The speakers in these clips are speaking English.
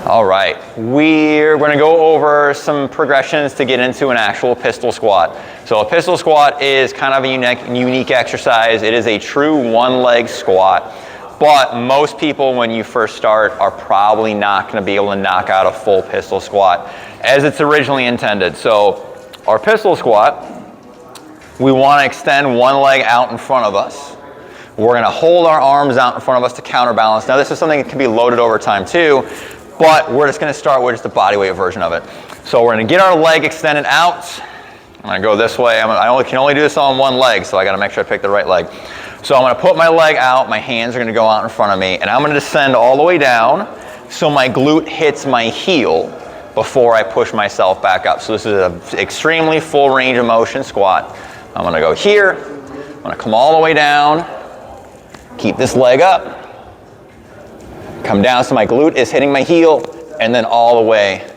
All right, we're going to go over some progressions to get into an actual pistol squat. So a pistol squat is kind of a unique exercise. It is a true one-leg squat, but most people when you first start are probably not going to be able to knock out a full pistol squat as it's originally intended. So our pistol squat, we want to extend one leg out in front of us. We're going to hold our arms out in front of us to counterbalance. Now this is something that can be loaded over time too, but we're just going to start with just the bodyweight version of it. So we're going to get our leg extended out. I'm going to go this way. I can only do this on one leg, so I got to make sure I pick the right leg. So I'm going to put my leg out. My hands are going to go out in front of me, and I'm going to descend all the way down so my glute hits my heel before I push myself back up. So this is an extremely full range of motion squat. I'm going to go here. I'm going to come all the way down. Keep this leg up. Come down so my glute is hitting my heel, and then all the way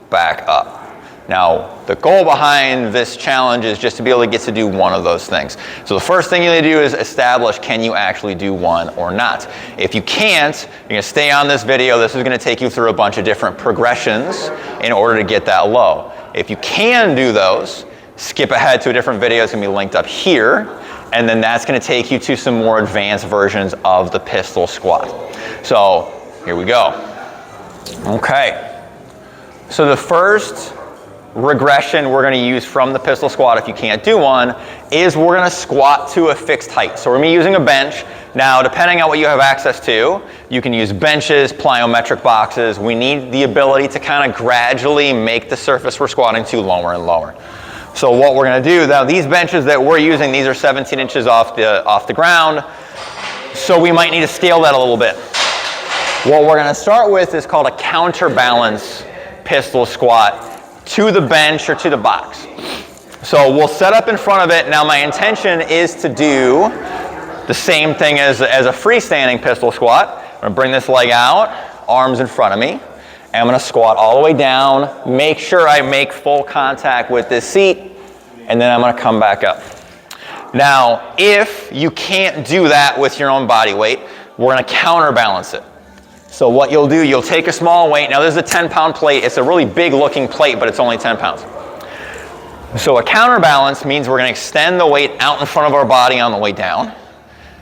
back up. Now, the goal behind this challenge is just to be able to get to do one of those things. So the first thing you need to do is establish, can you actually do one or not? If you can't, you're going to stay on this video. This is going to take you through a bunch of different progressions in order to get that low. If you can do those, skip ahead to a different video. It's going to be linked up here. And then that's going to take you to some more advanced versions of the pistol squat. So here we go. Okay. So the first regression we're going to use from the pistol squat, if you can't do one, is we're going to squat to a fixed height. So we're going to be using a bench. Now, depending on what you have access to, you can use benches, plyometric boxes. We need the ability to kind of gradually make the surface we're squatting to lower and lower. So what we're going to do, now these benches that we're using, these are 17 inches off the ground, so we might need to scale that a little bit. What we're going to start with is called a counterbalance pistol squat to the bench or to the box. So we'll set up in front of it. Now my intention is to do the same thing as a freestanding pistol squat. I'm going to bring this leg out, arms in front of me. And I'm going to squat all the way down, make sure I make full contact with this seat, and then I'm going to come back up. Now, if you can't do that with your own body weight, we're going to counterbalance it. So what you'll do, you'll take a small weight. Now this is a 10-pound plate. It's a really big looking plate, but it's only 10 pounds. So a counterbalance means we're going to extend the weight out in front of our body on the way down.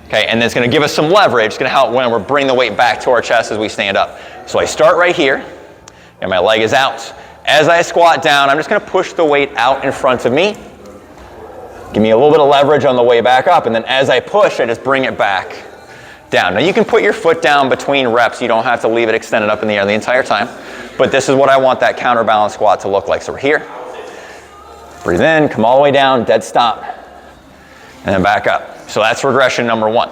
Okay, and it's going to give us some leverage. It's going to help when we're bringing the weight back to our chest as we stand up. So I start right here, and my leg is out. As I squat down, I'm just going to push the weight out in front of me. Give me a little bit of leverage on the way back up, and then as I push, I just bring it back down. Now you can put your foot down between reps. You don't have to leave it extended up in the air the entire time. But this is what I want that counterbalance squat to look like. So we're here. Breathe in, come all the way down, dead stop, and then back up. So that's regression number one.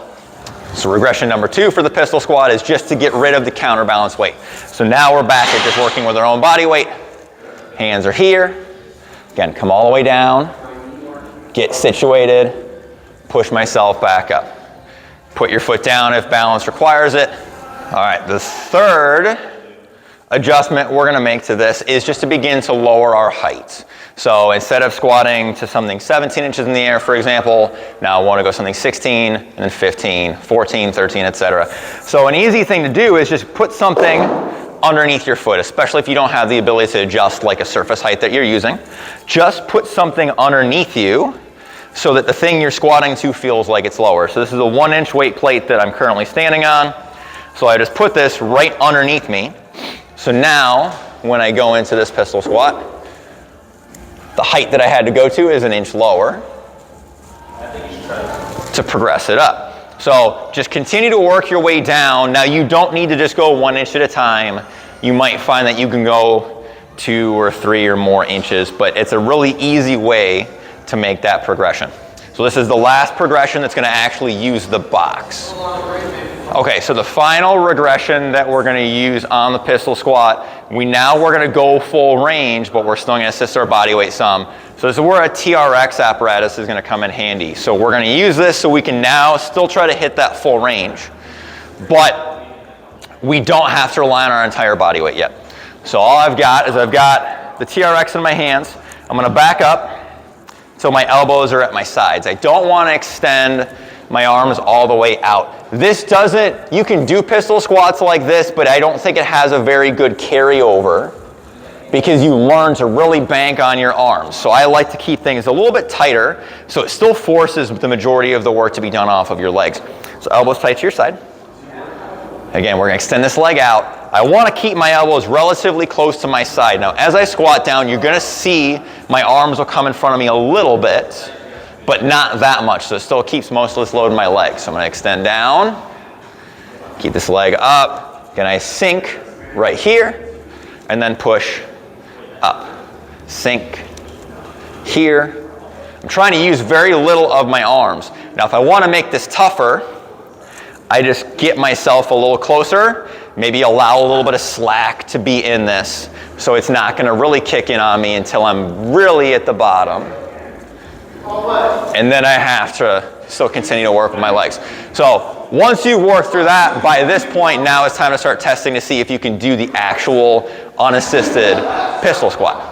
So regression number two for the pistol squat is just to get rid of the counterbalance weight. So now we're back at just working with our own body weight. Hands are here. Again, come all the way down, get situated, push myself back up. Put your foot down if balance requires it. All right, the third adjustment we're going to make to this is just to begin to lower our height. So instead of squatting to something 17 inches in the air, for example, now I want to go something 16, and then 15, 14, 13, etc. So an easy thing to do is just put something underneath your foot, especially if you don't have the ability to adjust like a surface height that you're using. Just put something underneath you so that the thing you're squatting to feels like it's lower. So this is a 1-inch weight plate that I'm currently standing on. So I just put this right underneath me. So now, when I go into this pistol squat, the height that I had to go to is 1 inch lower to progress it up. So just continue to work your way down. Now you don't need to just go 1 inch at a time. You might find that you can go 2 or 3 or more inches, but it's a really easy way to make that progression. So this is the last progression that's going to actually use the box. Okay, so the final regression that we're going to use on the pistol squat, we're going to go full range, but we're still going to assist our body weight some. So this is where a TRX apparatus is going to come in handy. So we're going to use this so we can now still try to hit that full range, but we don't have to rely on our entire body weight yet. So all I've got is I've got the TRX in my hands. I'm going to back up so my elbows are at my sides. I don't want to extend my arms all the way out. This doesn't, you can do pistol squats like this, but I don't think it has a very good carryover because you learn to really bank on your arms. So I like to keep things a little bit tighter so it still forces the majority of the work to be done off of your legs. So elbows tight to your side. Again, we're gonna extend this leg out. I wanna keep my elbows relatively close to my side. Now, as I squat down, you're gonna see my arms will come in front of me a little bit, but not that much, so it still keeps most of this load in my legs. So I'm gonna extend down, keep this leg up, then I sink right here, and then push up. Sink here. I'm trying to use very little of my arms. Now, if I wanna make this tougher, I just get myself a little closer, maybe allow a little bit of slack to be in this, so it's not gonna really kick in on me until I'm really at the bottom. And then I have to still continue to work with my legs. So once you work through that, by this point, now it's time to start testing to see if you can do the actual unassisted pistol squat.